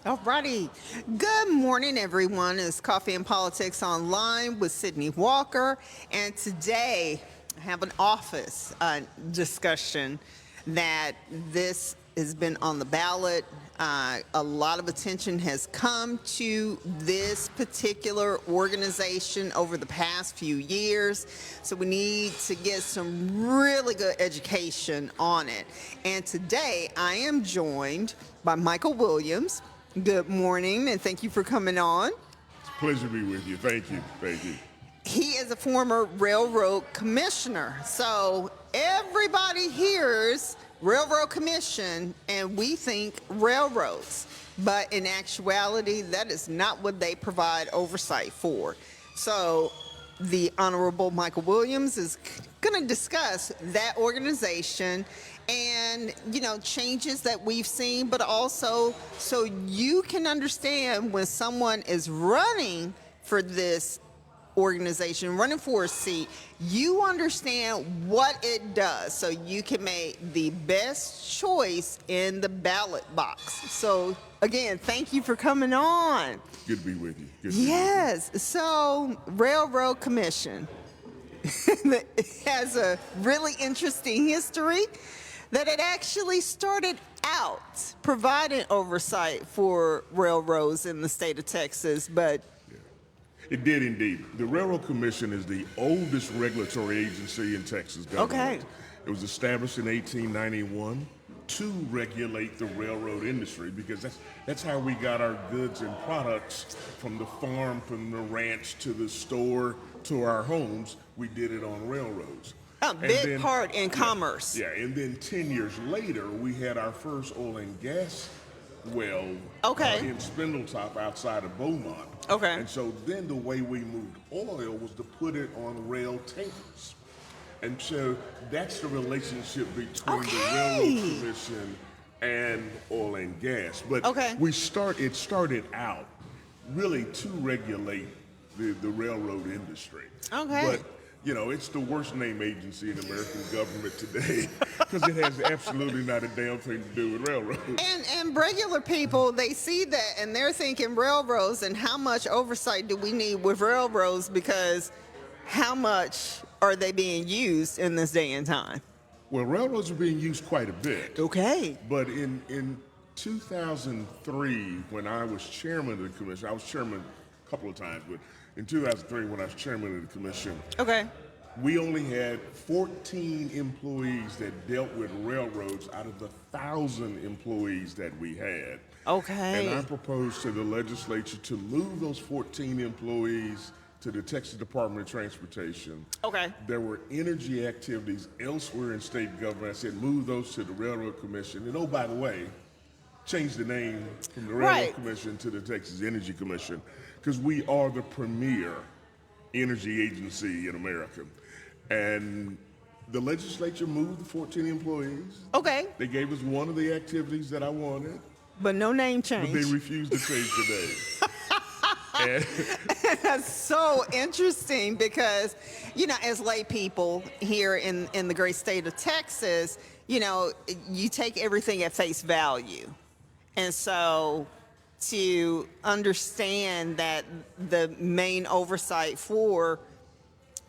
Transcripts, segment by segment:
Alrighty. Good morning, everyone. It's Coffee and Politics Online with Sydney Walker. And today I have an office discussion that this has been on the ballot. A lot of attention has come to this particular organization over the past few years. So we need to get some really good education on it. And today I am joined by Michael Williams. Good morning, and thank you for coming on. It's a pleasure to be with you. Thank you. Thank you. He is a former railroad commissioner. So everybody hears railroad commission, and we think railroads. But in actuality, that is not what they provide oversight for. So the Honorable Michael Williams is going to discuss that organization and, changes that we've seen, but also so you can understand when someone is running for this organization, running for a seat, you understand what it does so you can make the best choice in the ballot box. So again, thank you for coming on. Good to be with you. Yes. So Railroad Commission it has a really interesting history that it actually started out providing oversight for railroads in the state of Texas, but It did indeed. The Railroad Commission is the oldest regulatory agency in Texas government. Okay. It was established in 1891 to regulate the railroad industry because that's how we got our goods and products from the farm, from the ranch to the store to our homes. We did it on railroads. a big part in commerce. Yeah, and then 10 years later, we had our first oil and gas well in Spindletop outside of Beaumont. Okay. And so then the way we moved oil was to put it on rail tankers. And so that's the relationship between the Railroad Commission and oil and gas. But it started out really to regulate the railroad industry. Okay. But it's the worst named agency in American government today because it has absolutely not a damn thing to do with railroads. And regular people, they see that and they're thinking railroads and how much oversight do we need with railroads because how much are they being used in this day and time? Well, railroads are being used quite a bit. Okay. But in 2003, when I was chairman of the commission, I was chairman a couple of times, but in 2003, when I was chairman of the commission, we only had 14 employees that dealt with railroads out of the 1,000 employees that we had. Okay. And I proposed to the legislature to move those 14 employees to the Texas Department of Transportation. Okay. There were energy activities elsewhere in state government. I said, move those to the Railroad Commission. And oh, by the way, change the name from the Railroad Commission to the Texas Energy Commission, because we are the premier energy agency in America. And the legislature moved the 14 employees. Okay. They gave us one of the activities that I wanted. But no name change. But they refused to change the name. That's so interesting because, as lay people here in the great state of Texas, you take everything at face value. And so to understand that the main oversight for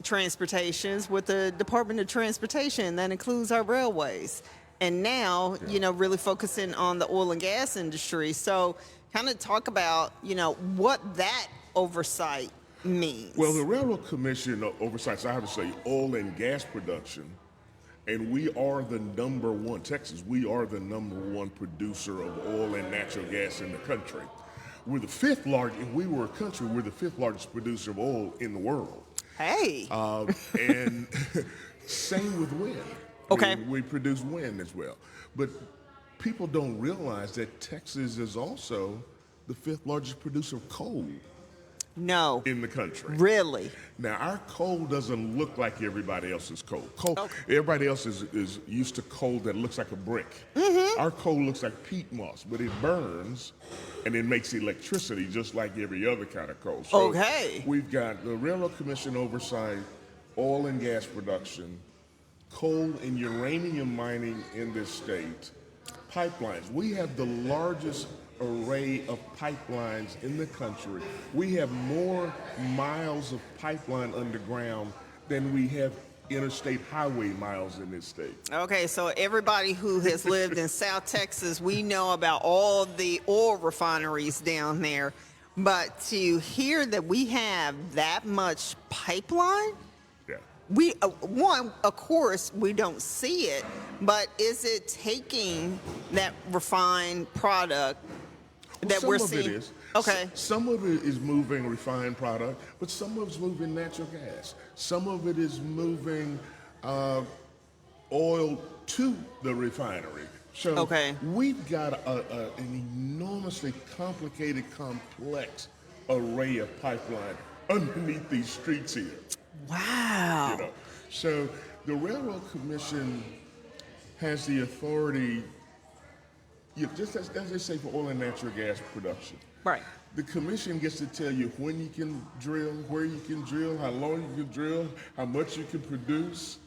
transportation is with the Department of Transportation, that includes our railways. And now, really focusing on the oil and gas industry. So kind of talk about, what that oversight means. Well, the Railroad Commission oversights, I have to say, oil and gas production. And we are the number one, Texas, we are the number one producer of oil and natural gas in the country. We're the fifth largest, if we were a country, we're the fifth largest producer of oil in the world. Hey. And same with wind. Okay. We produce wind as well. But people don't realize that Texas is also the fifth largest producer of coal. No. In the country. Really? Now, our coal doesn't look like everybody else's coal. Everybody else is used to coal that looks like a brick. Mm-hmm. Our coal looks like peat moss, but it burns and it makes electricity just like every other kind of coal. So we've got the Railroad Commission oversight, oil and gas production, coal and uranium mining in this state, pipelines. We have the largest array of pipelines in the country. We have more miles of pipeline underground than we have interstate highway miles in this state. Okay, so everybody who has lived in South Texas, we know about all the oil refineries down there. But to hear that we have that much pipeline, Yeah. we one, of course, we don't see it, but is it taking that refined product that we're seeing? Some of it is. Okay. Some of it is moving refined product, but some of it's moving natural gas. Some of it is moving oil to the refinery. So Okay. we've got an enormously complicated, complex array of pipeline underneath these streets here. Wow. You know, so the Railroad Commission has the authority, just as they say for oil and natural gas production. Right. The commission gets to tell you when you can drill, where you can drill, how long you can drill, how much you can produce.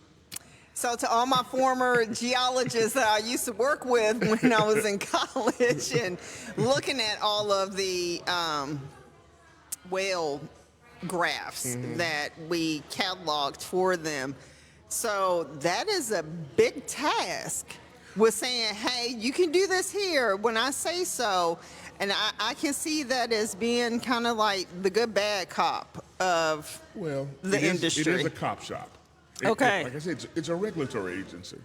So to all my former geologists that I used to work with when I was in college and looking at all of the well graphs that we cataloged for them. So that is a big task with saying, hey, you can do this here when I say so. And I can see that as being kind of like the good bad cop of the industry. It is a cop shop. Okay. Like I said, it's a regulatory agency.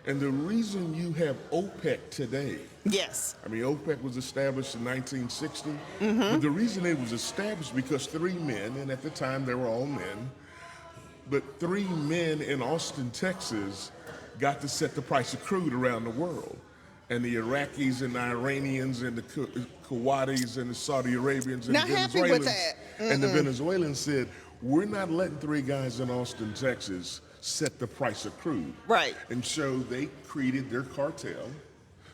And the reason you have OPEC today, Yes. I mean, OPEC was established in 1960, but the reason it was established because three men, and at the time they were all men, but three men in Austin, Texas, got to set the price of crude around the world. And the Iraqis and the Iranians and the Kuwaitis and the Saudi Arabians and Not the happy Venezuelans with that. and the Venezuelans said, we're not letting three guys in Austin, Texas set the price of crude. Right. And so they created their cartel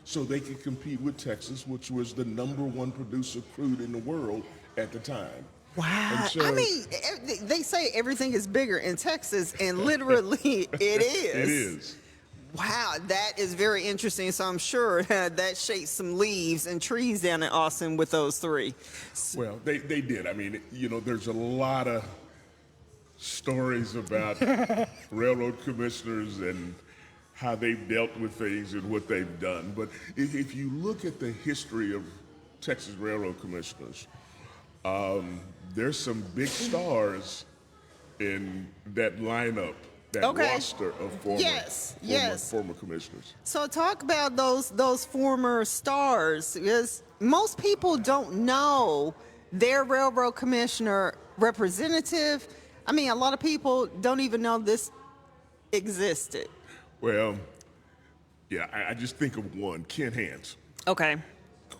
so they could compete with Texas, which was the #1 producer of crude in the world at the time. Wow. And so, I mean, they say everything is bigger in Texas, and literally it is. It is. Wow, that is very interesting. So I'm sure that shakes some leaves and trees down in Austin with those three. Well, they did. I mean, you know, there's a lot of stories about railroad commissioners and how they've dealt with things and what they've done. But if you look at the history of Texas railroad commissioners, there's some big stars in that lineup, that Okay. roster of former commissioners. So talk about those former stars, because most people don't know their railroad commissioner representative. I mean, a lot of people don't even know this existed. Well, yeah, I just think of one, Kent Hance. Okay.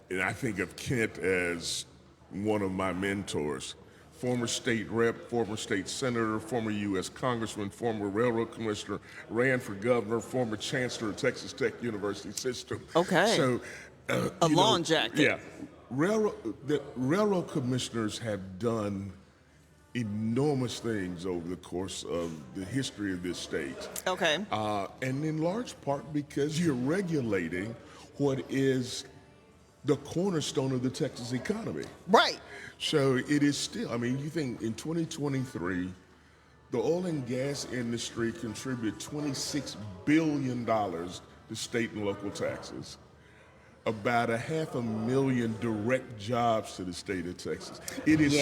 And I think of Kent as one of my mentors. Former state rep, former state senator, former U.S. congressman, former railroad commissioner, ran for governor, former chancellor of Texas Tech University System. Okay. So, A long jacket. Yeah, the railroad commissioners have done enormous things over the course of the history of this state. Okay. And in large part because you're regulating what is the cornerstone of the Texas economy. Right. So it is still, I mean, you think in 2023, the oil and gas industry contributed $26 billion to state and local taxes. About 500,000 direct jobs to the state of Texas. It is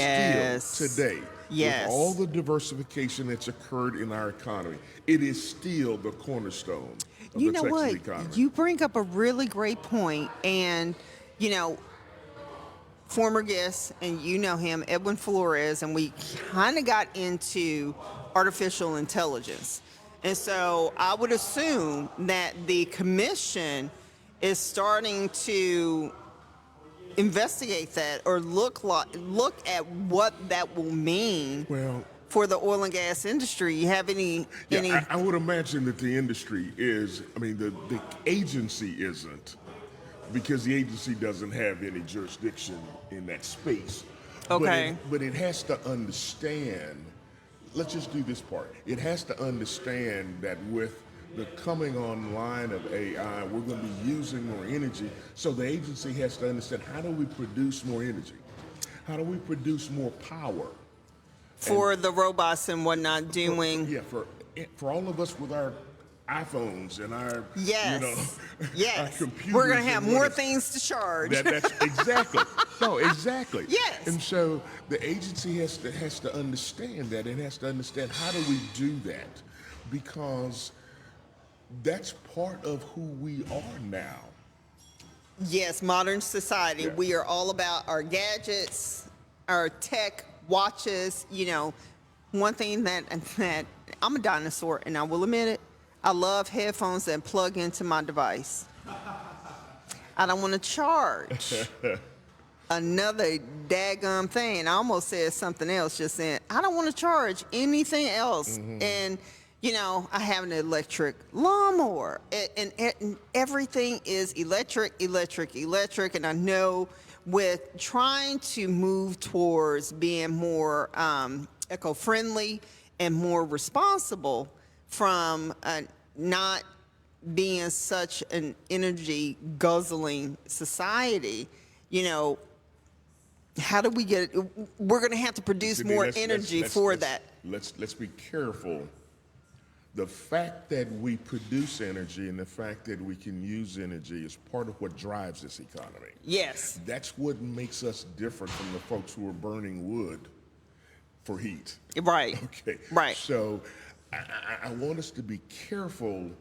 still today, with all the diversification that's occurred in our economy, it is still the cornerstone of the Texas economy. You bring up a really great point, and you know, former guest, and you know him, Edwin Flores, and we kind of got into artificial intelligence. And so I would assume that the commission is starting to investigate that or look at what that will mean for the oil and gas industry. You have any? I would imagine that the industry is. I mean, the agency isn't, because the agency doesn't have any jurisdiction in that space. Okay. But it has to understand. Let's just do this part. It has to understand that with the coming online of AI, we're going to be using more energy. So the agency has to understand, how do we produce more energy? How do we produce more power? For the robots and whatnot doing. For all of us with our iPhones and our, Yes. Yes. our computers. We're going to have and more whatever. things to charge. That's exactly. No, exactly. Yes. And so the agency has to understand that. It has to understand, how do we do that? Because that's part of who we are now. Yes, modern society. Yeah. We are all about our gadgets, our tech, watches. One thing that I'm a dinosaur, and I will admit it, I love headphones that plug into my device. I don't want to charge another daggum thing. I almost said something else just then. I don't want to charge anything else. And I have an electric lawnmower, and everything is electric. And I know with trying to move towards being more eco-friendly and more responsible from not being such an energy guzzling society, how do we get it? We're going to have to produce more energy for that. Let's be careful. The fact that we produce energy and the fact that we can use energy is part of what drives this economy. Yes. That's what makes us different from the folks who are burning wood for heat. Right. Okay. Right. So I want us to be careful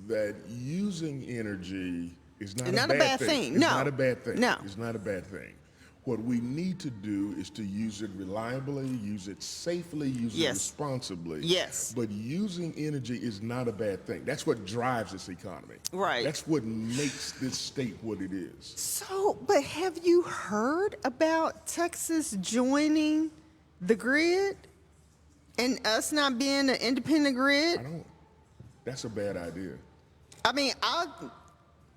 that using energy is not a bad thing. No. It's not a bad thing. No. It's not a bad thing. What we need to do is to use it reliably, use it safely, use it responsibly. Yes. But using energy is not a bad thing. That's what drives this economy. Right. That's what makes this state what it is. So, but have you heard about Texas joining the grid and us not being an independent grid? That's a bad idea. I mean,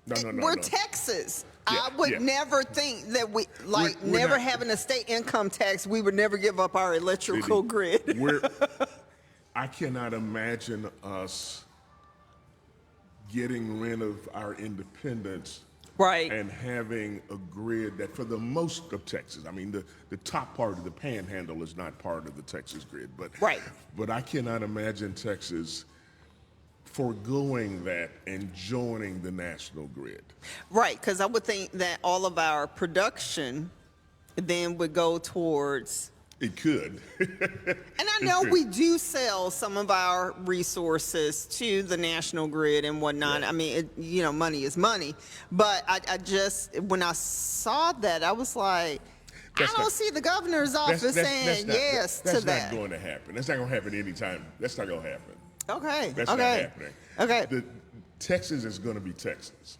we're no. Texas. Yeah, I would never think that we're never having a state income tax, we would never give up our electrical grid. I cannot imagine us getting rid of our independence, right, and having a grid that, for the most of Texas, I mean, the top part of the Panhandle is not part of the Texas grid, but I cannot imagine Texas foregoing that and joining the national grid. Right, because I would think that all of our production then would go towards. It could. And I know we do sell some of our resources to the national grid and whatnot. Right. I mean, money is money. But I just, when I saw that, I was like, I don't see the governor's office saying yes to that. That's not going to happen. That's not going to happen anytime. That's not going to happen. Okay. That's not happening. Okay. Texas is going to be Texas.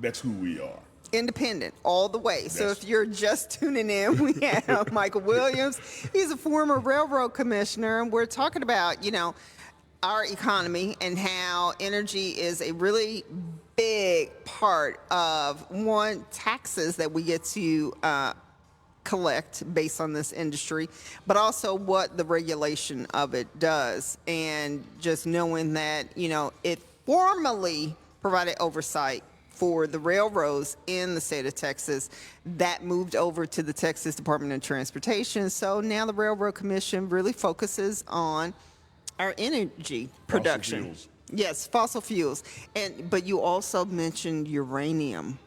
That's who we are. Independent all the way. So if you're just tuning in, we have Michael Williams. He's a former railroad commissioner, and we're talking about, our economy and how energy is a really big part of taxes that we get to collect based on this industry, but also what the regulation of it does. And just knowing that, it formally provided oversight for the railroads in the state of Texas, that moved over to the Texas Department of Transportation. So now the Railroad Commission really focuses on our energy production. Fossil fuels. Yes, fossil fuels. But you also mentioned uranium.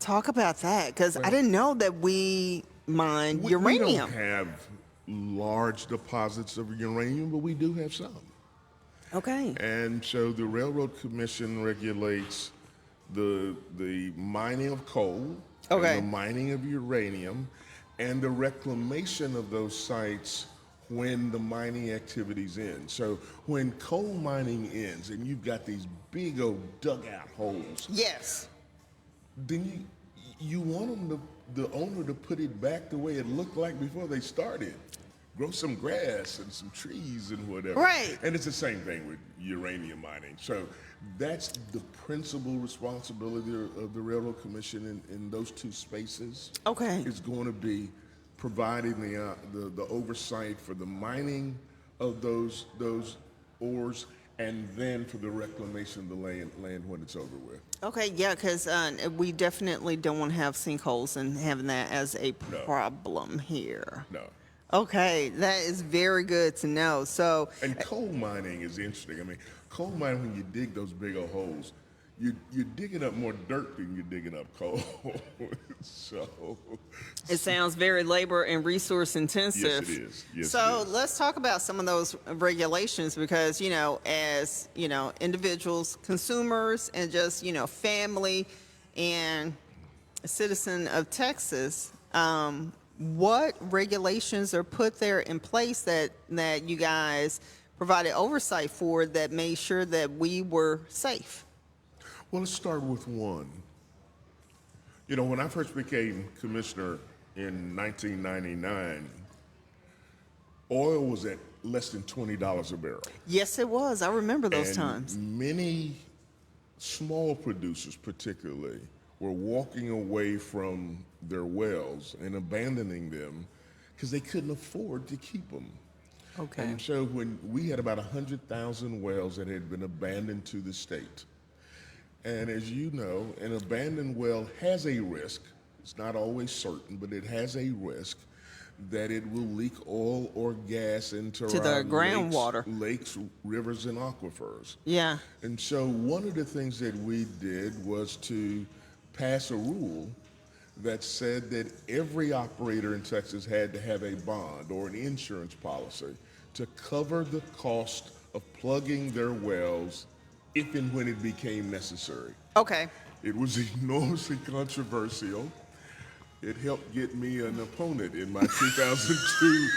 Talk about that, because I didn't know that we mine uranium. We don't have large deposits of uranium, but we do have some. Okay. And so the Railroad Commission regulates the mining of coal, and the mining of uranium, and the reclamation of those sites when the mining activities end. So when coal mining ends and you've got these big old dugout holes, yes, then you want the owner to put it back the way it looked like before they started. Grow some grass and some trees and whatever. Right. And it's the same thing with uranium mining. So that's the principal responsibility of the Railroad Commission in those two spaces. Okay. It's going to be providing the oversight for the mining of those ores and then for the reclamation of the land when it's over with. Okay, yeah, because we definitely don't want to have sinkholes and having that as a No. problem here. No. Okay, that is very good to know. So, And coal mining is interesting. I mean, coal mining, when you dig those big old holes, you're digging up more dirt than you're digging up coal. so it sounds very labor and resource intensive. Yes, it is. Yes, so it is. let's talk about some of those regulations because, as, individuals, consumers, and just, family and a citizen of Texas, what regulations are put there in place that you guys provided oversight for that made sure that we were safe? Well, let's start with one. When I first became commissioner in 1999, oil was at less than $20 a barrel. Yes, it was. I remember those And times. many small producers, particularly, were walking away from their wells and abandoning them because they couldn't afford to keep them. Okay. And so when we had about 100,000 wells that had been abandoned to the state. And as you know, an abandoned well has a risk. It's not always certain, but it has a risk that it will leak oil or gas into To the groundwater. lakes, rivers, and aquifers. Yeah. And so one of the things that we did was to pass a rule that said that every operator in Texas had to have a bond or an insurance policy to cover the cost of plugging their wells if and when it became necessary. Okay. It was enormously controversial. It helped get me an opponent in my 2002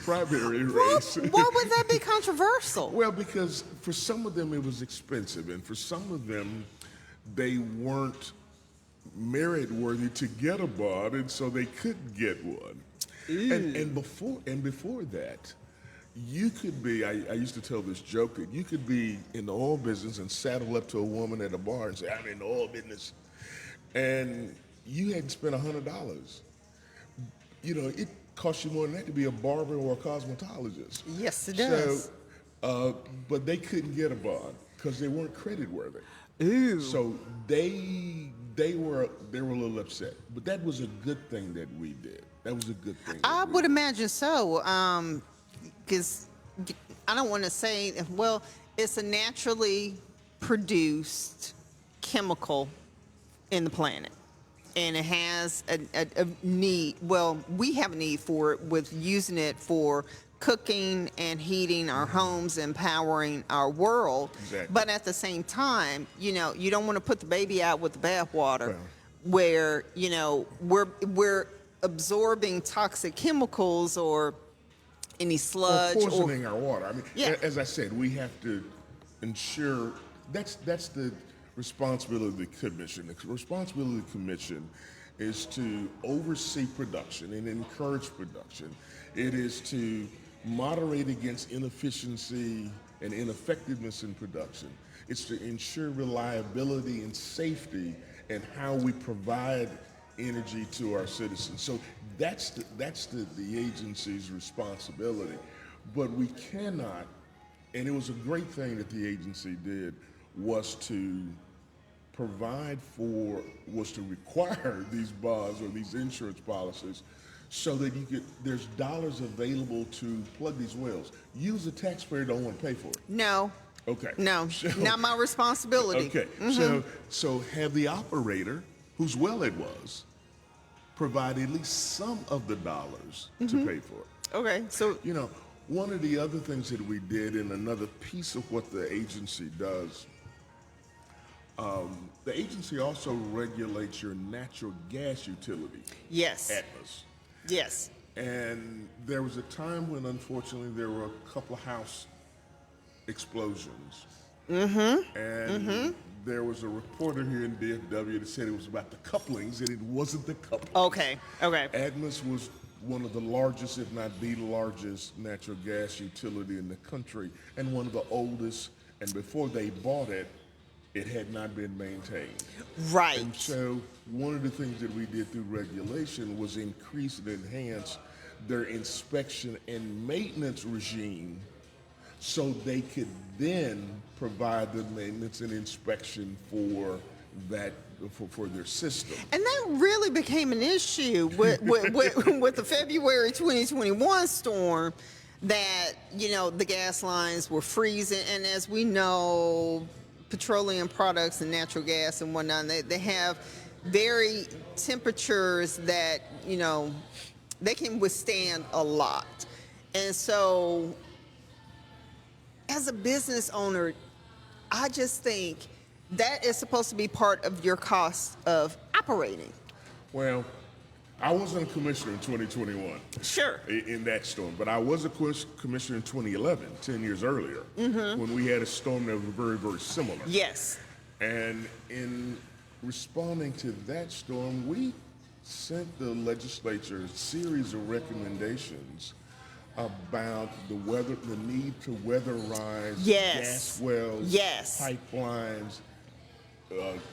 primary race. Why would that be controversial? Well, because for some of them it was expensive, and for some of them they weren't merit worthy to get a bond, and so they couldn't get one. And before that, you could be, I used to tell this joke, that you could be in the oil business and saddle up to a woman at a bar and say, I'm in the oil business. And you hadn't spent $100. It costs you more than that to be a barber or a cosmetologist. Yes, it does. So, but they couldn't get a bond because they weren't credit worthy. Ooh. So they were a little upset. But that was a good thing that we did. That was a good thing. I would imagine so. Because I don't want to say, well, it's a naturally produced chemical in the planet. And it has a need, well, we have a need for it with using it for cooking and heating our homes and powering our world. Exactly. But at the same time, you don't want to put the baby out with the bathwater, Well, where, we're absorbing toxic chemicals or any sludge or poisoning our water. I mean, Yeah. as I said, we have to ensure that's the responsibility of the commission. The responsibility of the commission is to oversee production and encourage production. It is to moderate against inefficiency and ineffectiveness in production. It's to ensure reliability and safety and how we provide energy to our citizens. So that's the agency's responsibility. But we cannot, and it was a great thing that the agency did, was to require these bonds or these insurance policies so that there's dollars available to plug these wells. You as a taxpayer don't want to pay for it. No. Okay. No, not my responsibility. Okay, so have the operator, whose well it was, provide at least some of the dollars to pay for it. Okay, so One of the other things that we did, and another piece of what the agency does, the agency also regulates your natural gas utility, yes, Atmos. yes. And there was a time when, unfortunately, there were a couple of house explosions. And there was a reporter here in DFW that said it was about the couplings, and it wasn't the couplings. Okay. Atmos was one of the largest, if not the largest, natural gas utility in the country, and one of the oldest. And before they bought it, it had not been maintained. Right. And so one of the things that we did through regulation was increase and enhance their inspection and maintenance regime so they could then provide the maintenance and inspection for that for their system. And that really became an issue with the February 2021 storm, that, you know, the gas lines were freezing. And as we know, petroleum products and natural gas and whatnot, they have very temperatures that, you know, they can withstand a lot. And so as a business owner, I just think that is supposed to be part of your cost of operating. Well, I wasn't a commissioner in 2021. Sure. In that storm, but I was a commissioner in 2011, 10 years earlier, when we had a storm that was very, very similar. Yes. And in responding to that storm, we sent the legislature a series of recommendations about the need to weatherize gas wells, pipelines,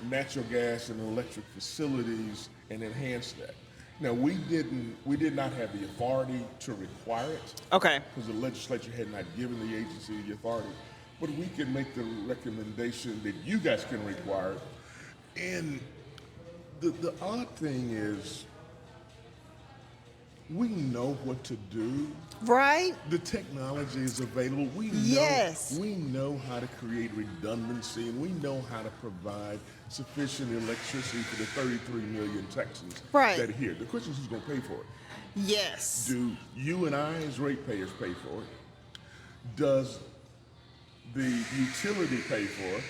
natural gas and electric facilities, and enhance that. Now, we did not have the authority to require it. Okay. Because the legislature had not given the agency the authority. But we can make the recommendation that you guys can require it. And the odd thing is, we know what to do. Right? The technology is available. We know, we know how to create redundancy, and we know how to provide sufficient electricity for the 33 million Texans that are here. The question is, who's going to pay for it? Yes. Do you and I as ratepayers pay for it? Does the utility pay for it?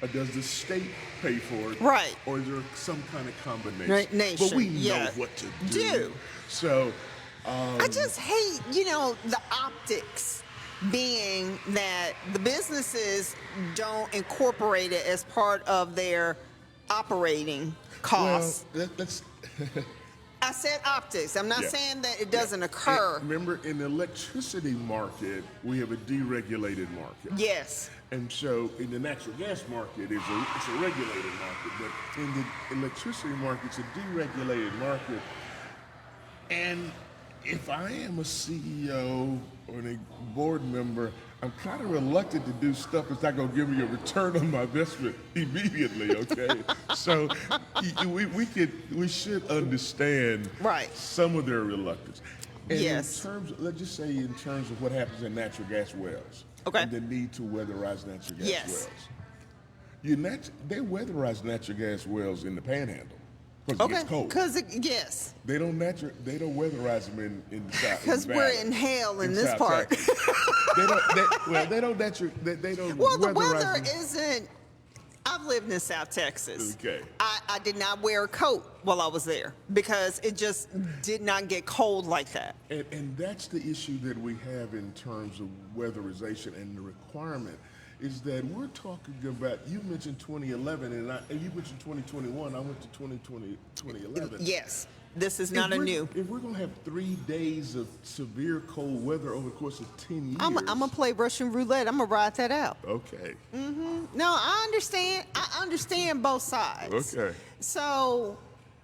Or does the state pay for it? Right. Or is there some kind of combination? Nation. But we know what to do. So I just hate, you know, the optics being that the businesses don't incorporate it as part of their operating costs. Well, that's I said optics. I'm not saying that it doesn't occur. Remember, in the electricity market, we have a deregulated market. Yes. And so in the natural gas market, it's a regulated market. But in the electricity market, it's a deregulated market. And if I am a CEO or a board member, I'm kind of reluctant to do stuff that's not going to give me a return on my investment immediately, okay? So we should understand some of their reluctance. And in terms, let's just say in terms of what happens in natural gas wells, and the need to weatherize natural gas wells. They weatherize natural gas wells in the Panhandle. Because it gets cold. They don't weatherize them in the south. Because we're in hell in this part. They don't Well, the weather isn't. I've lived in South Texas. Okay. I did not wear a coat while I was there because it just did not get cold like that. And that's the issue that we have in terms of weatherization and the requirement. Is that we're talking about, you mentioned 2011, and you mentioned 2021, I went to 2011. Yes, this is not a new. If we're going to have 3 days of severe cold weather over the course of 10 years. I'm going to play Russian roulette. I'm going to ride that out. Okay. No, I understand. I understand both sides. Okay. So,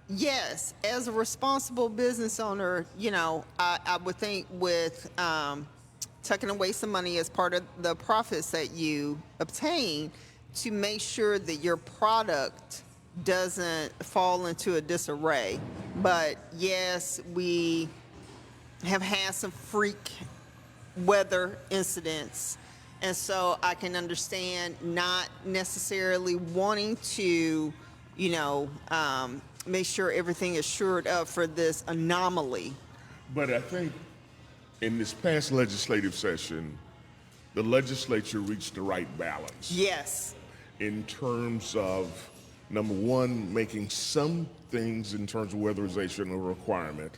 yes, as a responsible business owner, you know, I would think with tucking away some money as part of the profits that you obtain to make sure that your product doesn't fall into a disarray. But yes, we have had some freak weather incidents, and so I can understand not necessarily wanting to, you know, make sure everything is shored up for this anomaly. But I think in this past legislative session, the legislature reached the right balance. Yes. In terms of, number one, making some things in terms of weatherization a requirement,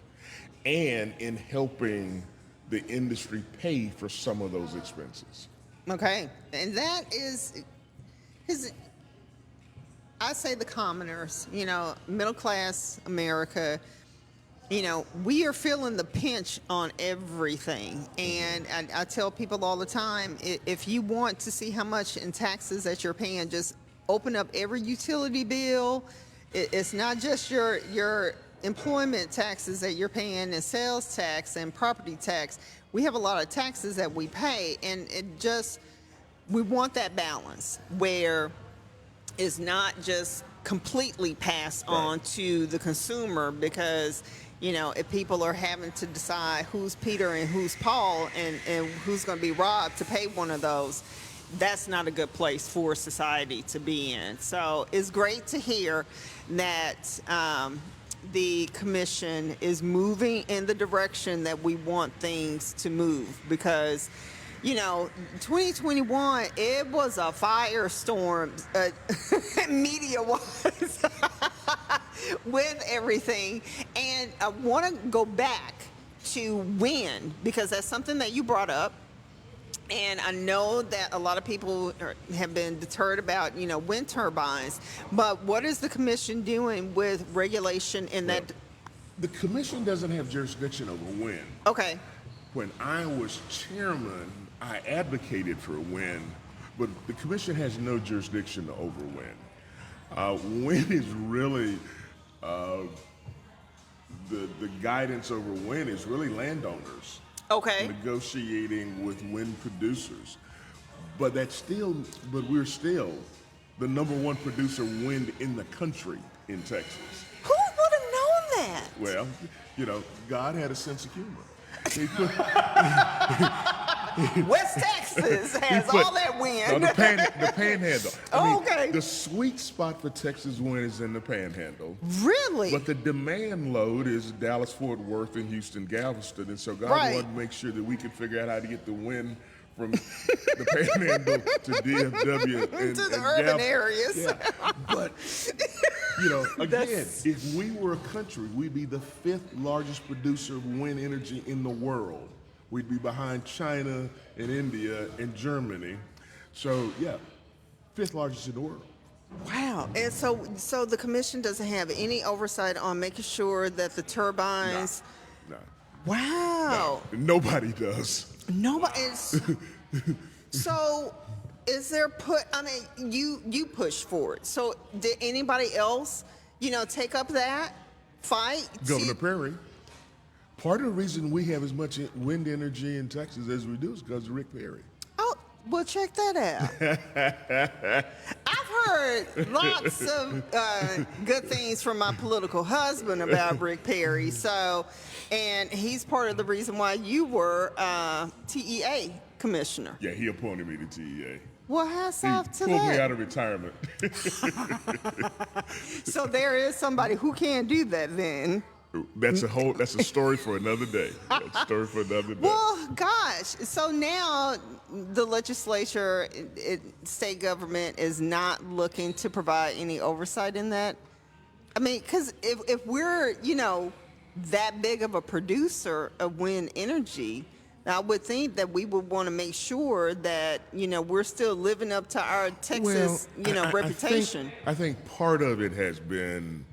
and in helping the industry pay for some of those expenses. Okay. And that is I say the commoners, you know, middle class America, you know, we are feeling the pinch on everything. And I tell people all the time, if you want to see how much in taxes that you're paying, just open up every utility bill. It's not just your employment taxes that you're paying and sales tax and property tax. We have a lot of taxes that we pay, and we want that balance where it's not just completely passed on to the consumer, because if people are having to decide who's Peter and who's Paul and who's going to be robbed to pay one of those, that's not a good place for society to be in. So it's great to hear that the commission is moving in the direction that we want things to move, because 2021, it was a firestorm media-wise with everything. And I want to go back to wind, because that's something that you brought up. And I know that a lot of people have been deterred about, wind turbines. But what is the commission doing with regulation in that? The commission doesn't have jurisdiction over wind. Okay. When I was chairman, I advocated for wind, but the commission has no jurisdiction over wind. Wind is really, the guidance over wind is really landowners. Okay. Negotiating with wind producers. But we're still the number one producer of wind in the country in Texas. Who would have known that? Well, God had a sense of humor. West Texas has all that wind. No, the panhandle. Okay. The sweet spot for Texas wind is in the panhandle. Really? But the demand load is Dallas, Fort Worth, and Houston, Galveston. And so God wanted to make sure that we could figure out how to get the wind from the panhandle to DFW and to the urban areas. Yeah. But, again, if we were a country, we'd be the 5th largest producer of wind energy in the world. We'd be behind China and India and Germany. So, 5th largest in the world. Wow. And so the commission doesn't have any oversight on making sure that the turbines... No. Wow. No. Nobody does. Nobody is... So is there you pushed for it. So did anybody else, take up that fight? Governor Perry. Part of the reason we have as much wind energy in Texas as we do is because of Rick Perry. Oh, well, check that out. I've heard lots of good things from my political husband about Rick Perry. And he's part of the reason why you were TEA commissioner. Yeah, he appointed me to TEA. Well, hats off to that. He pulled me out of retirement. So there is somebody who can do that then. That's a story for another day. That's a story for another day. Well, gosh. So now the legislature, state government is not looking to provide any oversight in that. I mean, because if we're, that big of a producer of wind energy, I would think that we would want to make sure that, we're still living up to our Texas, reputation. I think part of it has been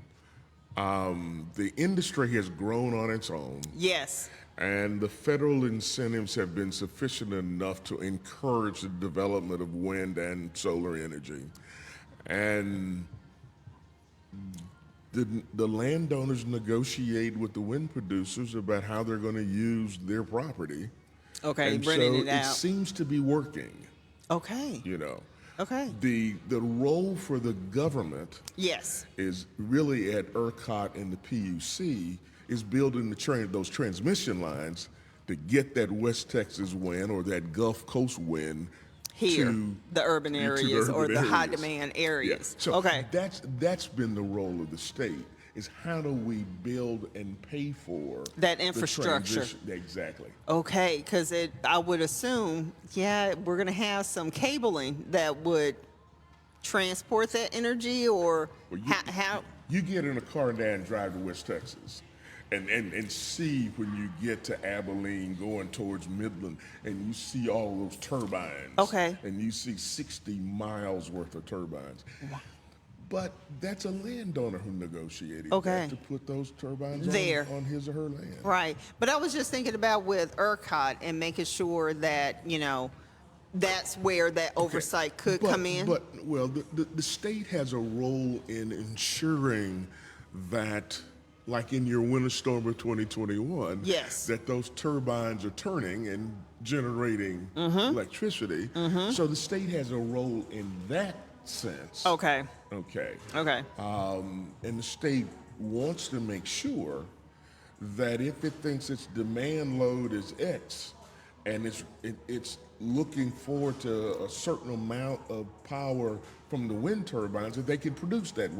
the industry has grown on its own. Yes. And the federal incentives have been sufficient enough to encourage the development of wind and solar energy. And the landowners negotiate with the wind producers about how they're going to use their property. Okay, and renting so it out. It seems to be working. Okay. Okay. The role for the government yes. is really at ERCOT and the PUC is building those transmission lines to get that West Texas wind or that Gulf Coast wind here, to the urban areas or the high demand areas. Yeah. So okay. That's been the role of the state, is how do we build and pay for that infrastructure. Exactly. Okay, because I would assume, we're going to have some cabling that would transport that energy, or how? You get in a car now and drive to West Texas. And see when you get to Abilene going towards Midland, and you see all those turbines. Okay. And you see 60 miles worth of turbines. Wow. But that's a landowner who negotiated that to put those turbines on his or her land. Right. But I was just thinking about with ERCOT and making sure that, that's where that oversight could come in. But the state has a role in ensuring that like in your winter storm of 2021, Yes. that those turbines are turning and generating electricity. So the state has a role in that sense. Okay. Okay. Okay. And the state wants to make sure that if it thinks its demand load is X, and it's looking forward to a certain amount of power from the wind turbines, that they can produce that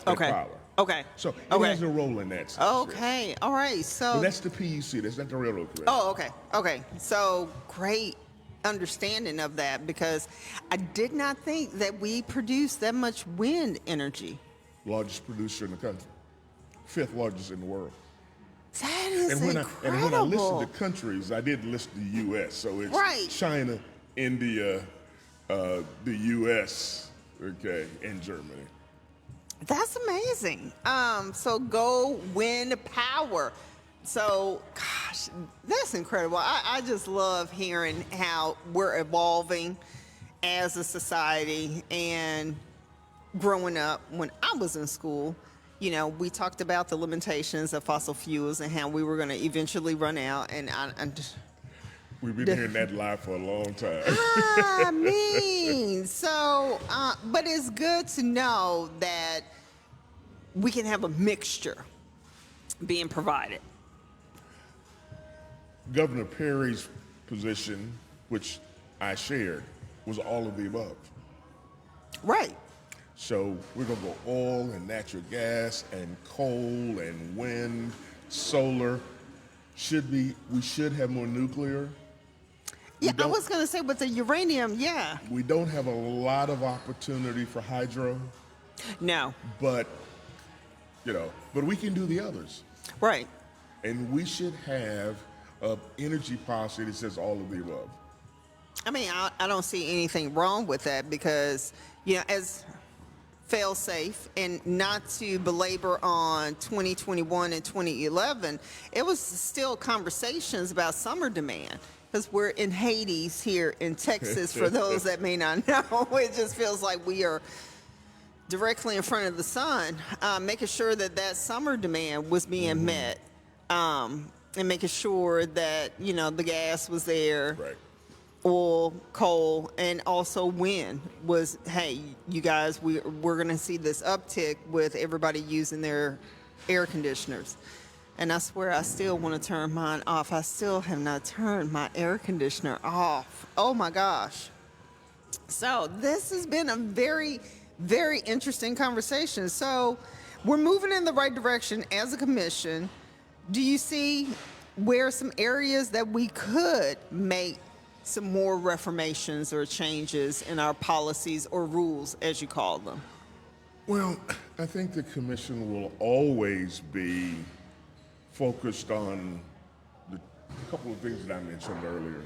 Okay. power. Okay. So it Okay. has a role in that sense. Okay. All right. So. But that's the PUC. That's not the railroad commission. Oh, okay. Okay. So great understanding of that, because I did not think that we produce that much wind energy. Largest producer in the country, 5th largest in the world. That is And when incredible. I listed the countries, I did list the U.S. So it's Right. China, India, the U.S., okay, and Germany. That's amazing. So go wind power. So, gosh, that's incredible. I just love hearing how we're evolving as a society. And growing up, when I was in school, you know, we talked about the limitations of fossil fuels and how we were going to eventually run out. And We've been hearing that lie for a long time. I mean, so, but it's good to know that we can have a mixture being provided. Governor Perry's position, which I shared, was all of the above. Right. So we're going to go oil and natural gas and coal and wind, solar. We should have more nuclear. Yeah, I was going to say with the uranium, yeah. We don't have a lot of opportunity for hydro, No. but we can do the others. Right. And we should have an energy policy that says all of the above. I mean, I don't see anything wrong with that, because, you know, as fail safe, and not to belabor on 2021 and 2011, it was still conversations about summer demand, because we're in Hades here in Texas, for those that may not know. It just feels like we are directly in front of the sun, making sure that summer demand was being met, and making sure that, you know, the gas was there. Right. Oil, coal, and also wind was, hey, you guys, we're going to see this uptick with everybody using their air conditioners. And I swear I still want to turn mine off. I still have not turned my air conditioner off. Oh my gosh. So this has been a very, very interesting conversation. So we're moving in the right direction as a commission. Do you see where some areas that we could make some more reformations or changes in our policies or rules, as you call them? Well, I think the commission will always be focused on the couple of things that I mentioned earlier.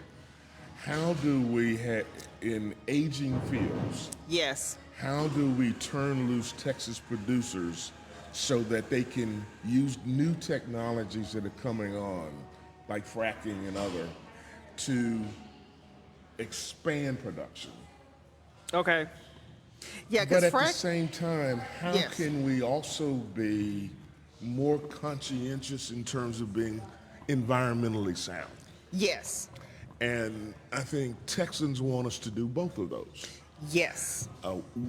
How do we have, in aging fields, Yes. how do we turn loose Texas producers so that they can use new technologies that are coming on, like fracking and other, to expand production? Okay. Yeah, But because at the same time, how Yes. can we also be more conscientious in terms of being environmentally sound? Yes. And I think Texans want us to do both of those. Yes.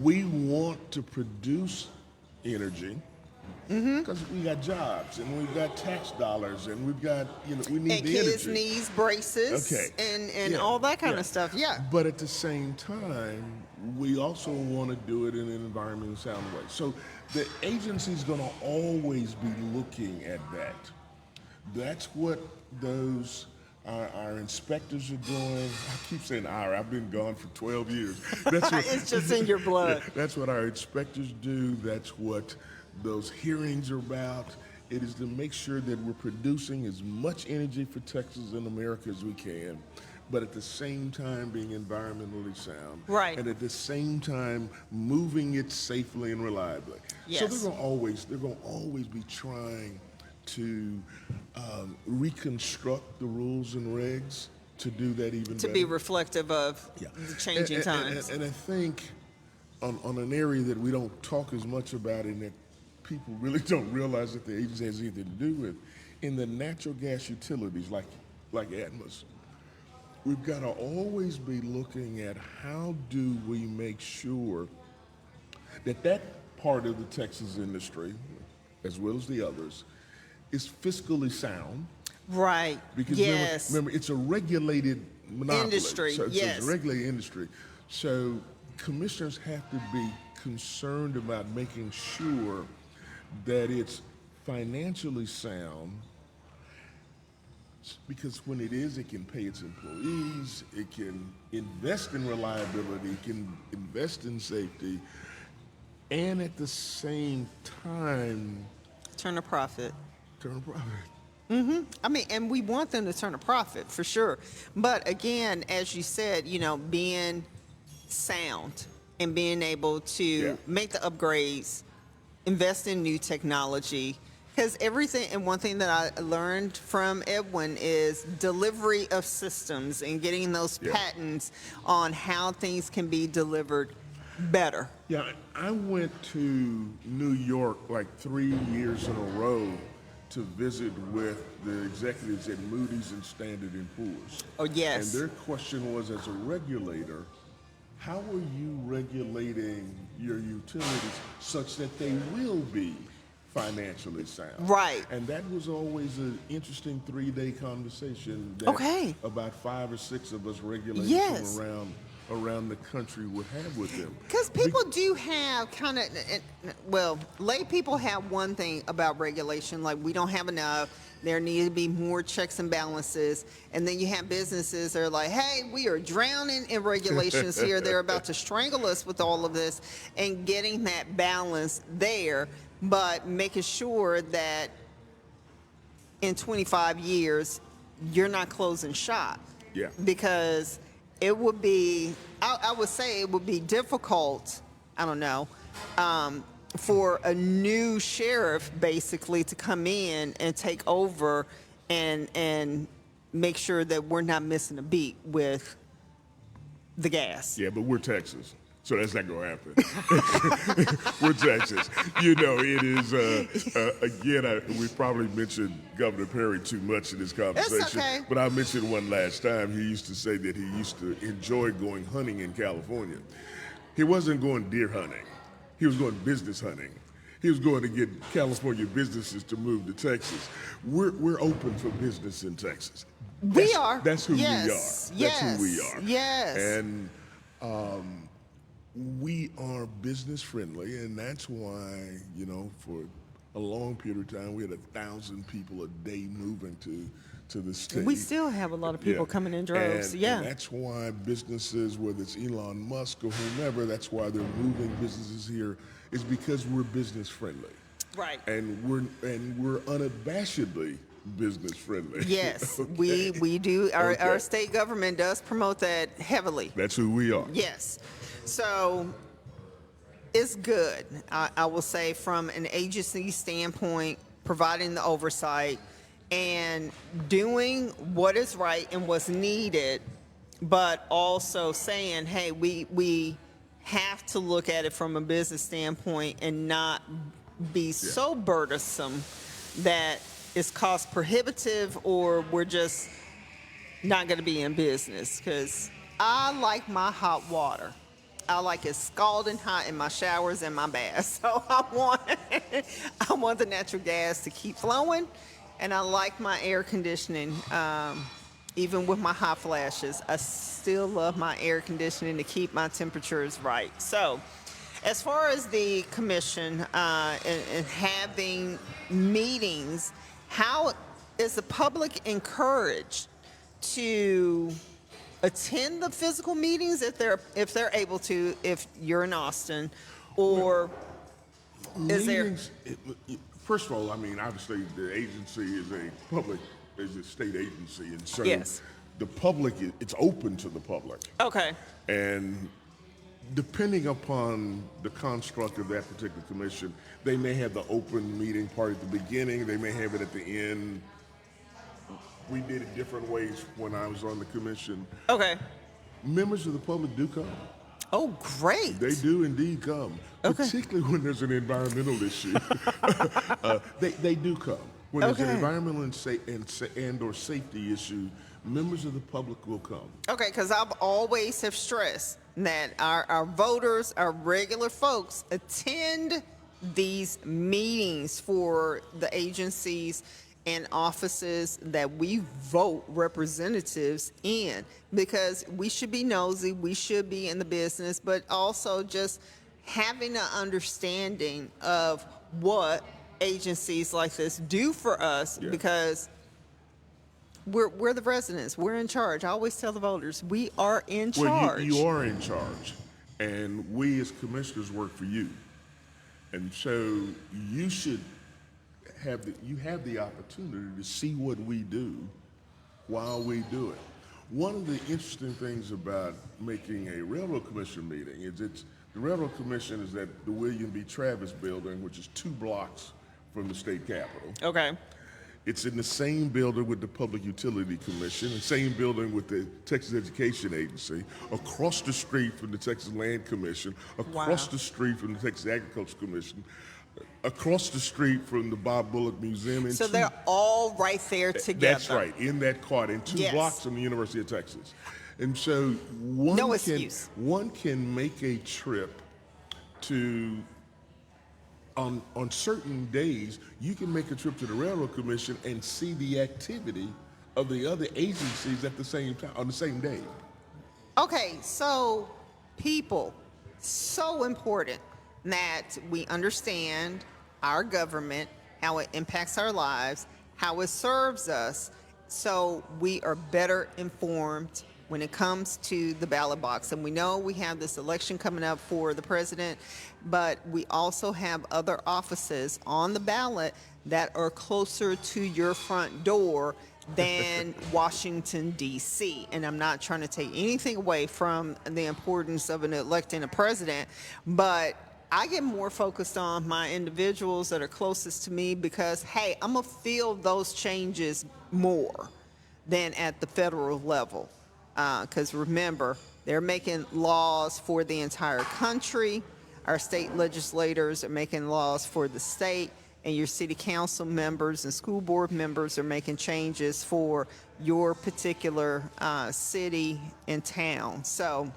We want to produce energy because we got jobs and we've got tax dollars and we've got, we need And the kids energy. needs braces, Okay. and Yeah, all that kind yeah. of stuff. Yeah. But at the same time, we also want to do it in an environmentally sound way. So the agency's going to always be looking at that. That's what those our inspectors are doing. I keep saying I've been gone for 12 years. That's what, It's just in your blood. That's what our inspectors do. That's what those hearings are about. It is to make sure that we're producing as much energy for Texas and America as we can, but at the same time being environmentally sound. Right. And at the same time moving it safely and reliably. Yes. So they're going to always be trying to reconstruct the rules and regs to do that even To better. be reflective of the changing times. And I think on an area that we don't talk as much about in that people really don't realize that the agency has anything to do with. In the natural gas utilities, like Atmos, we've got to always be looking at how do we make sure that that part of the Texas industry, as well as the others, is fiscally sound. Right. Because Yes. remember, it's a regulated monopoly. Industry, So yes. it's a regulated industry. So commissioners have to be concerned about making sure that it's financially sound, because when it is, it can pay its employees, it can invest in reliability, it can invest in safety, and at the same time, Turn a profit. turn a profit. I mean, and we want them to turn a profit for sure. But again, as you said, being sound and being able to Yeah. make the upgrades, invest in new technology. Because everything, and one thing that I learned from Edwin is delivery of systems and getting those Yeah. patents on how things can be delivered better. Yeah, I went to New York like 3 years in a row to visit with the executives at Moody's and Standard & Poor's. Oh, yes. And their question was, as a regulator, how are you regulating your utilities such that they will be financially sound? Right. And that was always an interesting 3-day conversation that Okay. about 5 or 6 of us regulators Yes. from around the country would have with them. Because people do have kind of, well, lay people have one thing about regulation, like we don't have enough. There need to be more checks and balances. And then you have businesses that are like, hey, we are drowning in regulations here. They're about to strangle us with all of this, and getting that balance there, but making sure that in 25 years, you're not closing shop. Yeah. Because it would be, I would say it would be difficult, I don't know, for a new sheriff basically to come in and take over and make sure that we're not missing a beat with the gas. Yeah, but we're Texas, so that's not going to happen. We're Texas. It is, again, we probably mentioned Governor Perry too much in this conversation. okay. But I mentioned one last time. He used to say that he used to enjoy going hunting in California. He wasn't going deer hunting. He was going business hunting. He was going to get California businesses to move to Texas. We're open for business in Texas. We are. That's who Yes. we are. Yes. That's who we are. Yes. And we are business friendly, and that's why, for a long period of time, we had 1,000 people a day moving to the state. We still have a lot of people coming in droves. And, yeah. and that's why businesses, whether it's Elon Musk or whomever, that's why they're moving businesses here, is because we're business friendly. Right. And we're unabashedly business friendly. Yes, Okay? we do. Our Okay. state government does promote that heavily. That's who we are. Yes. So it's good, I will say, from an agency standpoint, providing the oversight and doing what is right and what's needed, but also saying, hey, we have to look at it from a business standpoint and not be so burdensome that it's cost prohibitive or we're just not going to be in business. Because I like my hot water. I like it scalding hot in my showers and my baths. So I want the natural gas to keep flowing, and I like my air conditioning. Even with my hot flashes, I still love my air conditioning to keep my temperatures right. So as far as the commission and having meetings, how is the public encouraged to attend the physical meetings if they're able to, if you're in Austin, or is there? Meetings, first of all, I mean, obviously the agency is a state agency, and so Yes. the public, it's open to the public. Okay. And depending upon the construct of that particular commission, they may have the open meeting part at the beginning, they may have it at the end. We did it different ways when I was on the commission. Okay. Members of the public do come. Oh, great. They do indeed come, Okay. particularly when there's an environmental issue. They do come. When there's an Okay. environmental and or safety issue, members of the public will come. Okay, because I've always have stressed that our voters, our regular folks, attend these meetings for the agencies and offices that we vote representatives in, because we should be nosy, we should be in the business, but also just having an understanding of what agencies like this do for us, Yeah. because we're the residents. We're in charge. I always tell the voters, we are in Well, charge. you are in charge, and we as commissioners work for you. And so you should have the opportunity to see what we do while we do it. One of the interesting things about making a railroad commission meeting is the railroad commission is at the William B. Travis building, which is 2 blocks from the state capitol. Okay. It's in the same building with the Public Utility Commission, the same building with the Texas Education Agency, across the street from the Texas Land Commission, across Wow. the street from the Texas Agriculture Commission, across the street from the Bob Bullock Museum. And So they're all right there together. That's right, in that quad, in 2 Yes. blocks from the University of Texas. And so one No can, excuse. one can make a trip to, on certain days, you can make a trip to the Railroad Commission and see the activity of the other agencies at the same time, on the same day. Okay, so people, so important that we understand our government, how it impacts our lives, how it serves us, so we are better informed when it comes to the ballot box. And we know we have this election coming up for the president, but we also have other offices on the ballot that are closer to your front door than Washington, D.C. And I'm not trying to take anything away from the importance of electing a president, but I get more focused on my individuals that are closest to me because, hey, I'm going to feel those changes more than at the federal level. Because remember, they're making laws for the entire country. Our state legislators are making laws for the state, and your city council members and school board members are making changes for your particular city and town. So,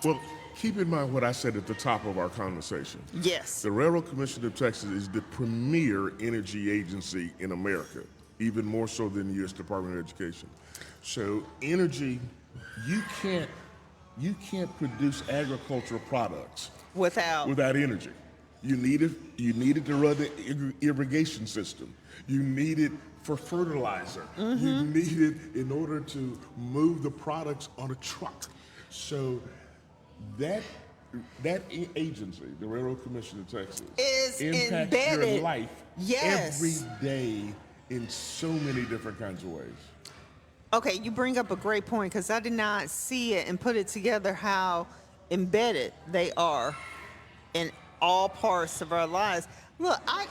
Well, keep in mind what I said at the top of our conversation. yes. The Railroad Commission of Texas is the premier energy agency in America, even more so than the U.S. Department of Education. So energy, you can't produce agricultural products Without energy. You need it to run the irrigation system. You need it for fertilizer. You need it in order to move the products on a truck. So that agency, the Railroad Commission of Texas, is impacts embedded. your life Yes. every day in so many different kinds of ways. Okay, you bring up a great point because I did not see it and put it together how embedded they are in all parts of our lives. Look, I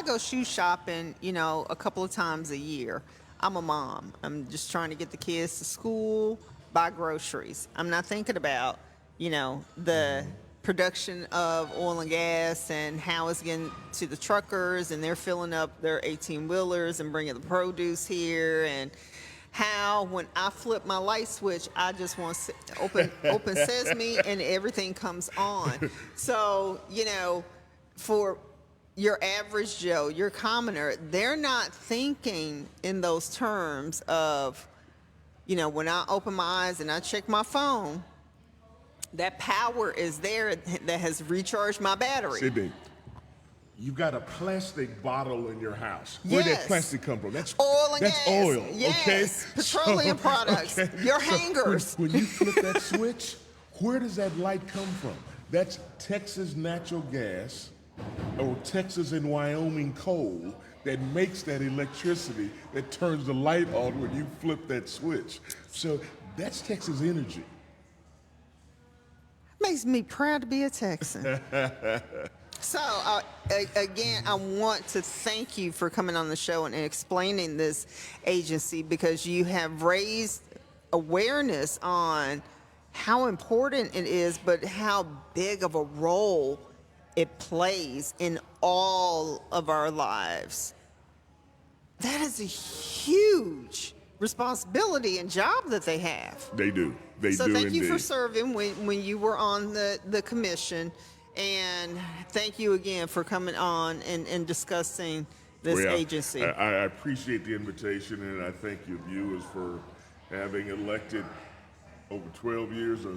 go shoe shopping, a couple of times a year. I'm a mom. I'm just trying to get the kids to school, buy groceries. I'm not thinking about, the production of oil and gas and how it's getting to the truckers and they're filling up their 18-wheelers and bringing the produce here, and how when I flip my light switch, I just want to open sesame and everything comes on. So, for your average Joe, your commoner, they're not thinking in those terms of, when I open my eyes and I check my phone, that power is there that has recharged my battery. Sydney, you've got a plastic bottle in your house. Where'd that Yes. plastic come from? That's Oil and that's gas. oil. Yes. Okay. Petroleum products. Your hangers. When you flip that switch, where does that light come from? That's Texas natural gas or Texas and Wyoming coal that makes that electricity that turns the light on when you flip that switch. So that's Texas energy. Makes me proud to be a Texan. So, again, I want to thank you for coming on the show and explaining this agency, because you have raised awareness on how important it is, but how big of a role it plays in all of our lives. That is a huge responsibility and job that they have. They do. They So do thank indeed. you for serving when you were on the commission. And thank you again for coming on and discussing this Well, agency. I appreciate the invitation, and I thank your viewers for having elected over 12 years a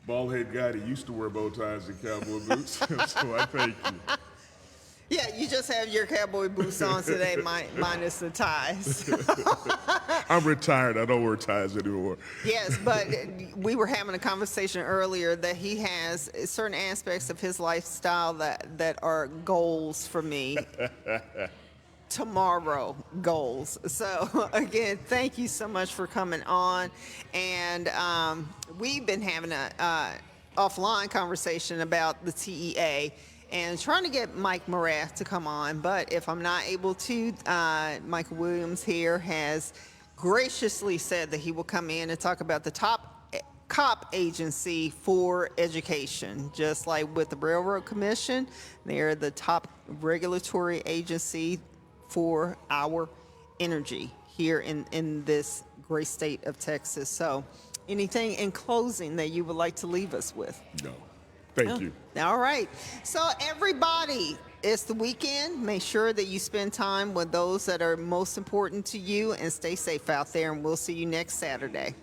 bald head guy that used to wear bow ties and cowboy boots. So I thank you. Yeah, you just have your cowboy boots on today, minus the ties. I'm retired. I don't wear ties anymore. Yes, but we were having a conversation earlier that he has certain aspects of his lifestyle that are goals for me. Tomorrow goals. So again, thank you so much for coming on. And we've been having a offline conversation about the TEA and trying to get Mike Morath to come on. But if I'm not able to, Michael Williams here has graciously said that he will come in and talk about the top COP agency for education. Just like with the Railroad Commission, they're the top regulatory agency for our energy here in this great state of Texas. So anything in closing that you would like to leave us with? No. Thank you. All right. So everybody, it's the weekend. Make sure that you spend time with those that are most important to you and stay safe out there. And we'll see you next Saturday.